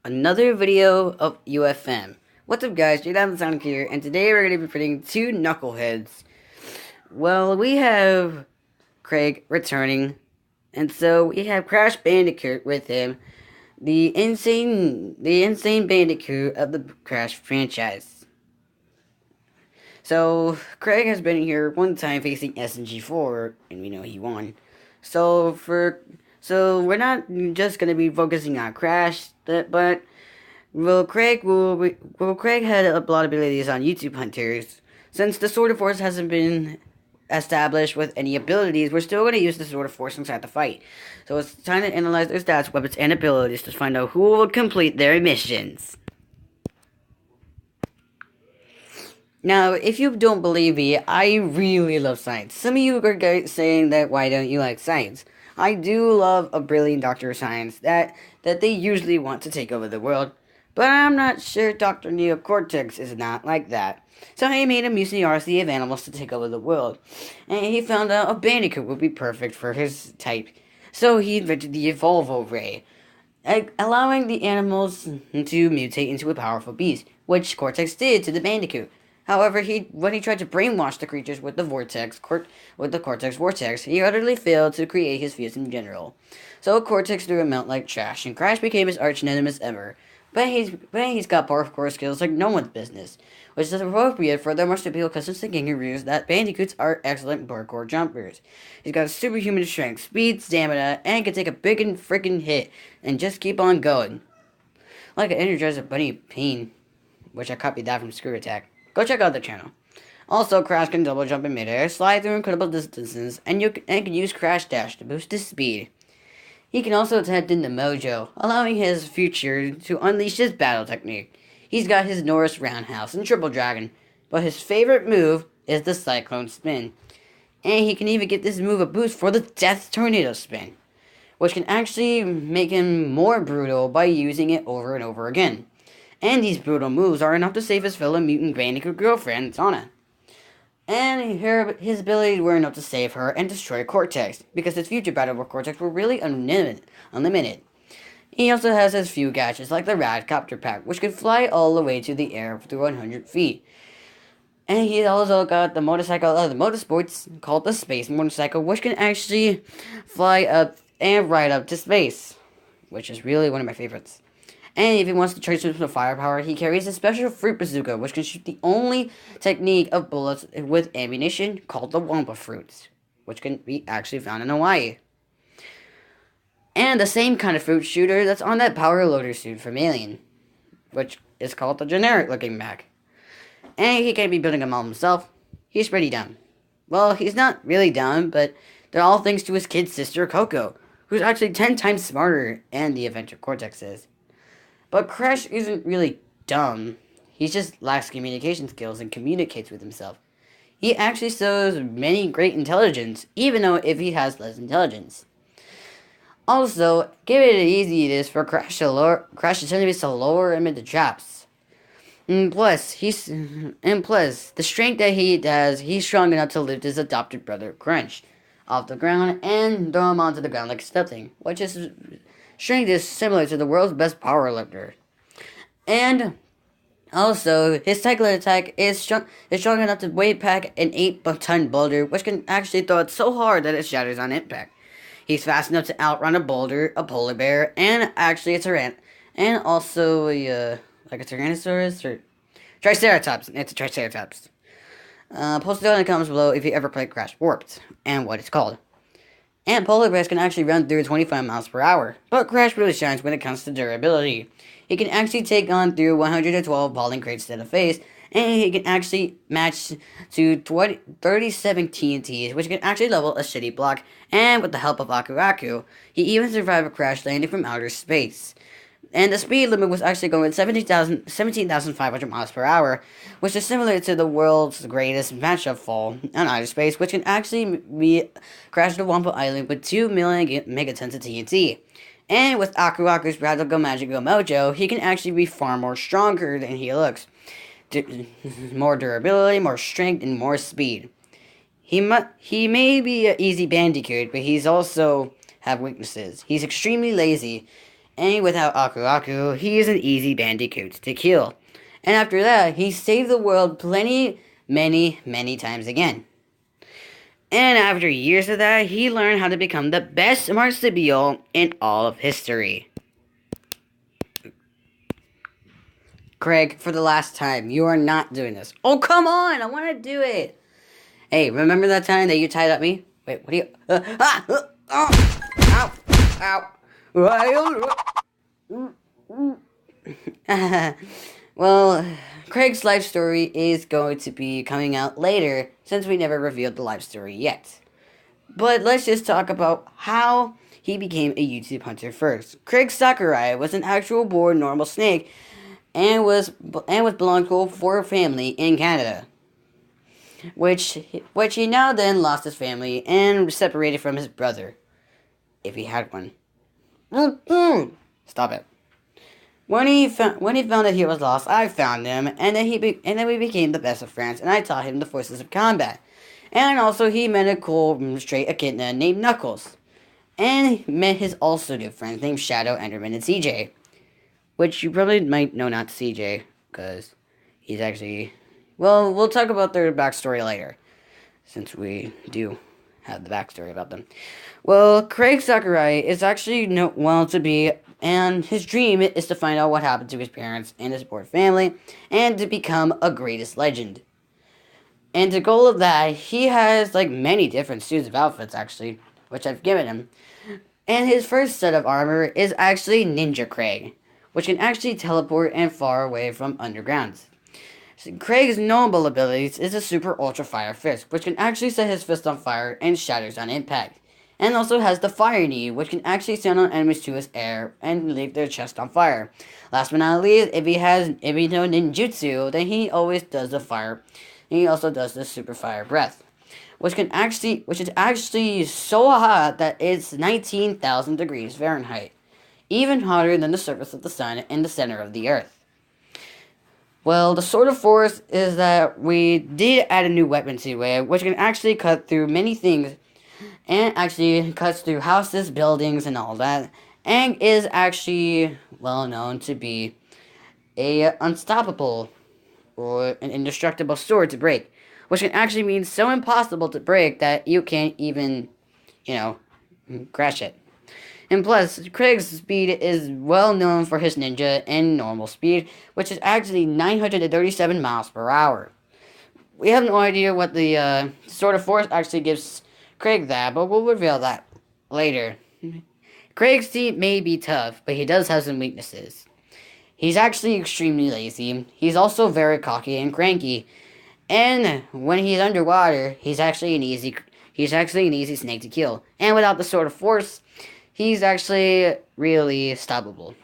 Another video of UFM. What's up, guys? Sonic here, and today we're going to be putting two knuckleheads. Well, we have Craig returning, and so we have Crash Bandicoot with him, the insane Bandicoot of the Crash franchise. So Craig has been here one time facing SNG4, and we know he won. So we're not just gonna be focusing on Crash, but Craig had a lot of abilities on YouTube Hunters. Since the Sword of Force hasn't been established with any abilities, we're still going to use the Sword of Force inside the fight. So it's time to analyze their stats, weapons, and abilities to find out who will complete their missions. Now, if you don't believe me, I really love science. Some of you are saying that why don't you like science? I do love a brilliant Doctor of Science that they usually want to take over the world, but I'm not sure Dr. Neocortex is not like that. So he made a museum of animals to take over the world, and he found out a Bandicoot would be perfect for his type. So he invented the Evolvo Ray, allowing the animals to mutate into a powerful beast, which Cortex did to the Bandicoot. However, when he tried to brainwash the creatures with the Cortex Vortex, he utterly failed to create his fears in general. So Cortex threw him out like trash, and Crash became his arch nemesis ever. But he's got parkour skills like no one's business, which is appropriate for the marsupial cousins and kangaroos that Bandicoots are excellent parkour jumpers. He's got superhuman strength, speed, stamina, and can take a big and freaking hit and just keep on going. Like an Energizer Bunny Pain, which I copied that from Screw Attack. Go check out the channel. Also, Crash can double jump in midair, slide through incredible distances, and can use Crash Dash to boost his speed. He can also tap into Mojo, allowing his future to unleash his battle technique. He's got his Norris Roundhouse and Triple Dragon, but his favorite move is the Cyclone Spin. And he can even get this move a boost for the Death Tornado Spin, which can actually make him more brutal by using it over and over again. And these brutal moves are enough to save his fellow mutant Bandicoot girlfriend, Tana. And his abilities were enough to save her and destroy Cortex, because his future battle with Cortex were really unlimited. He also has his few gadgets, like the Radcopter Pack, which can fly all the way to the air through 100 feet. And he also got the motorcycle of the motorsports, called the Space Motorcycle, which can actually fly up and ride up to space, which is really one of my favorites. And if he wants to charge him with firepower, he carries a special fruit bazooka, which can shoot the only technique of bullets with ammunition called the Wampa Fruits, which can be actually found in Hawaii. And the same kind of fruit shooter that's on that power loader suit from Alien, which is called the generic looking Mac. And he can't be building them all himself. He's pretty dumb. Well, he's not really dumb, but they're all thanks to his kid sister, Coco, who's actually 10 times smarter and the Avenger Cortex is. But Crash isn't really dumb. He just lacks communication skills and communicates with himself. He actually shows many great intelligence, even though if he has less intelligence. Also, given how easy it is for Crash's enemies to lure him into traps. And plus, the strength that he has, he's strong enough to lift his adopted brother Crunch off the ground and throw him onto the ground like nothing, which is strength is similar to the world's best power lifter. And also, his cyclone attack is strong enough to weight pack an 8-ton boulder, which can actually throw it so hard that it shatters on impact. He's fast enough to outrun a boulder, a polar bear, and actually a and also a Tyrannosaurus or Triceratops. It's a Triceratops. Posted in the comments below if you ever played Crash Warped and what it's called. And polar bears can actually run through 25 miles per hour, but Crash really shines when it comes to durability. He can actually take on through 112 pollen crates to the face, and he can actually match to 37 TNTs, which can actually level a city block, and with the help of Aku Aku, he even survived a crash landing from outer space. And the speed limit was actually going 17,500 miles per hour, which is similar to the world's greatest matchup fall on outer space, which can actually be crash to Wampa Island with 2 million megatons of TNT. And with Aku Aku's Radical Magical Mojo, he can actually be far more stronger than he looks. More durability, more strength, and more speed. He may be an easy Bandicoot, but he's also have weaknesses. He's extremely lazy, And without Aku Aku, he is an easy Bandicoot to kill. And after that, he saved the world many times again. And after years of that, he learned how to become the best marsupial in all of history. Craig, for the last time, you are not doing this. Oh, come on! I want to do it! Hey, remember that time that you tied up me? Wait, what do you... Ow! Ow! Well, Craig's life story is going to be coming out later, since we never revealed the life story yet. But let's just talk about how he became a YouTube hunter first. Craig Sakura was an actual born normal snake and was belonged to a poor family in Canada, which he now then lost his family and separated from his brother, if he had one. Stop it. When he found that he was lost, I found him, and then we became the best of friends, and I taught him the forces of combat. And also, he met a cool straight echidna named Knuckles, and he met his also new friends named Shadow, Enderman, and CJ, which you probably might know not CJ, because he's actually... Well, we'll talk about their backstory later, since we do have the backstory about them. Well, Craig Sakurai is actually well to be, and his dream is to find out what happened to his parents and his poor family, and to become a greatest legend. And the goal of that, he has like many different suits of outfits actually, which I've given him. And his first set of armor is actually Ninja Craig, which can actually teleport and far away from underground. So Craig's noble abilities is a super ultra fire fist, which can actually set his fist on fire and shatters on impact. And also has the fire knee, which can actually send on enemies to his air and leave their chest on fire. Last but not least, if he knows ninjutsu, then he always does the fire. And he also does the super fire breath, which is actually so hot that it's 19,000 degrees Fahrenheit, even hotter than the surface of the sun and the center of the earth. Well, the Sword of Force is that we did add a new weapon to it, which can actually cut through many things, and actually cuts through houses, buildings, and all that, and is actually well known to be a unstoppable or an indestructible sword to break, which can actually mean so impossible to break that you can't even, crash it. And plus, Craig's speed is well known for his ninja and normal speed, which is actually 937 miles per hour. We have no idea what the Sword of Force actually gives Craig that, but we'll reveal that later. Craig's team may be tough, but he does have some weaknesses. He's actually extremely lazy. He's also very cocky and cranky. And when he's underwater, he's actually an easy snake to kill. And without the Sword of Force, he's actually really stoppable.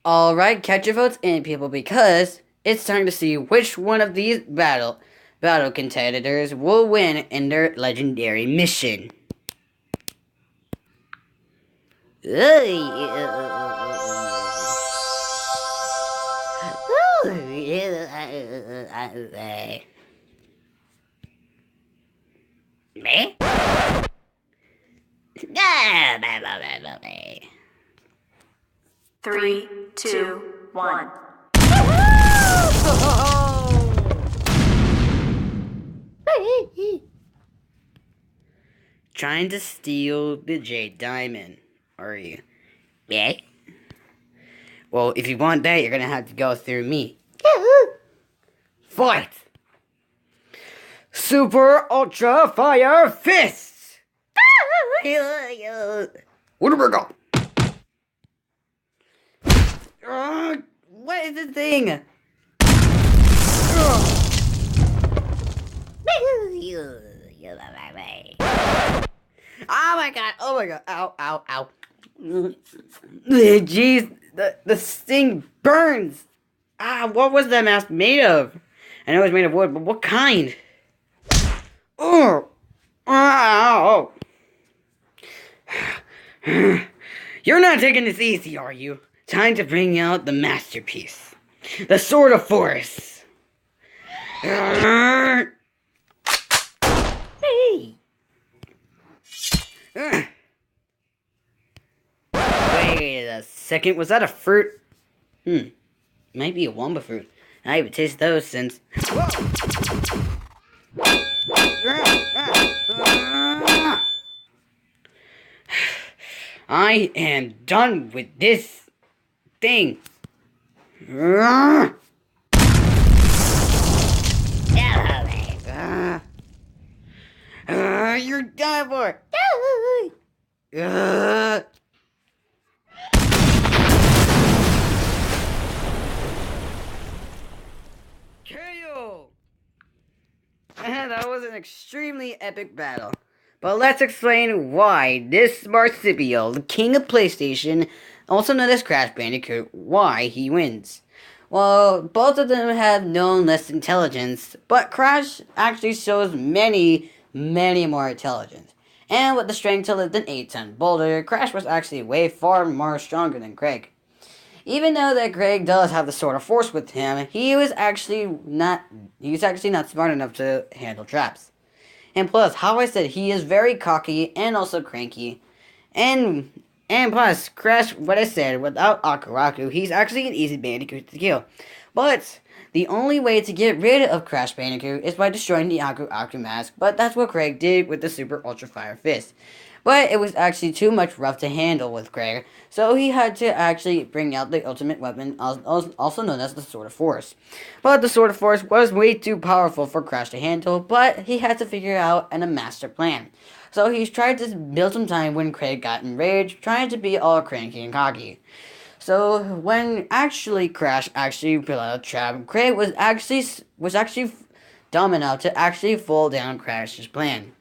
Alright, catch your votes in, people, because it's time to see which one of these battle contenders will win in their legendary mission. Me? 3, 2, 1. Trying to steal the Jade Diamond, are you? Yeah? Well, if you want that, you're gonna have to go through me. Fight! Super Ultra Fire Fists! Where'd we go? What is this thing? Oh my god, ow. Jeez, the sting burns. What was that mask made of? I know it was made of wood, but what kind? Oh, ow. You're not taking this easy, are you? Time to bring out the masterpiece. The Sword of Force. Hey. a second. Was that a fruit? Might be a womba fruit. I haven't tasted those since. I am done with this thing. You're done for. KO! That was an extremely epic battle. But let's explain why this Marsupial, the king of PlayStation, also known as Crash Bandicoot, why he wins. Well, both of them have known less intelligence, but Crash actually shows many more intelligence. And with the strength to lift an 8-ton boulder, Crash was actually way far more stronger than Craig. Even though that Greg does have the Sword of Force with him, he was actually not smart enough to handle traps. And plus, how I said, he is very cocky and also cranky. And plus, Crash, what I said, without Akuraku, he's actually an easy Bandicoot to kill. But the only way to get rid of Crash Bandicoot is by destroying the Aku mask, but that's what Craig did with the Super Ultra Fire Fist. But it was actually too much rough to handle with Craig, so he had to actually bring out the ultimate weapon, also known as the Sword of Force. But the Sword of Force was way too powerful for Crash to handle, but he had to figure out a master plan. So he tried to build some time when Craig got enraged, trying to be all cranky and cocky. So when actually Crash actually put out a trap, Craig was actually dumb enough to actually fall down Crash's plan.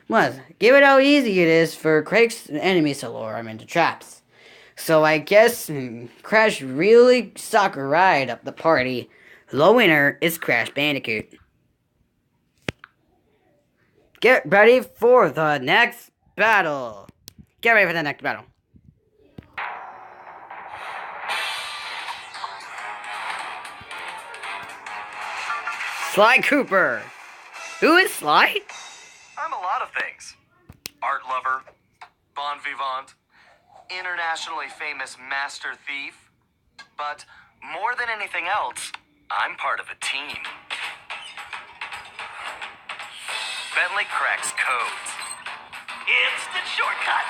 Well, given how easy it is for Craig's enemies to lure him into traps. So I guess Crash really Sakura up the party. The winner is Crash Bandicoot. Get ready for the next battle. Get ready for the next battle. Sly Cooper. Who is Sly? I'm a lot of things. Art lover, bon vivant, internationally famous master thief. But more than anything else, I'm part of a team. Bentley cracks codes. Instant shortcut.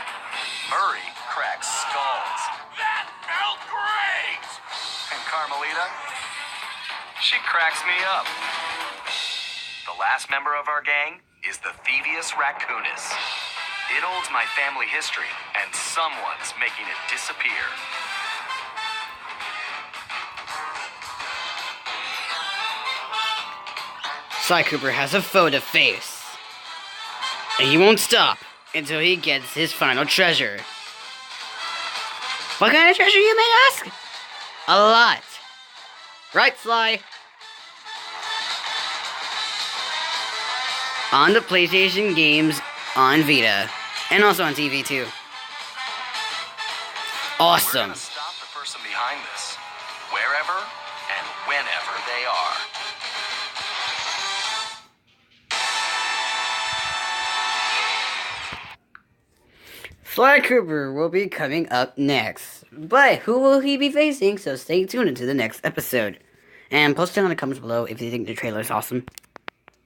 Murray cracks skulls. That felt great! And Carmelita, she cracks me up. The last member of our gang is the Thievius Raccoonus. It holds my family history, and someone's making it disappear. Sly Cooper has a foe to face. And he won't stop until he gets his final treasure. What kind of treasure, you may ask? A lot. Right, Sly? On the PlayStation games, on Vita, and also on TV too. We're Awesome. gonna stop the person behind this, wherever and whenever they are. Sly Cooper will be coming up next. But who will he be facing? So stay tuned into the next episode. And post down in the comments below if you think the trailer is awesome.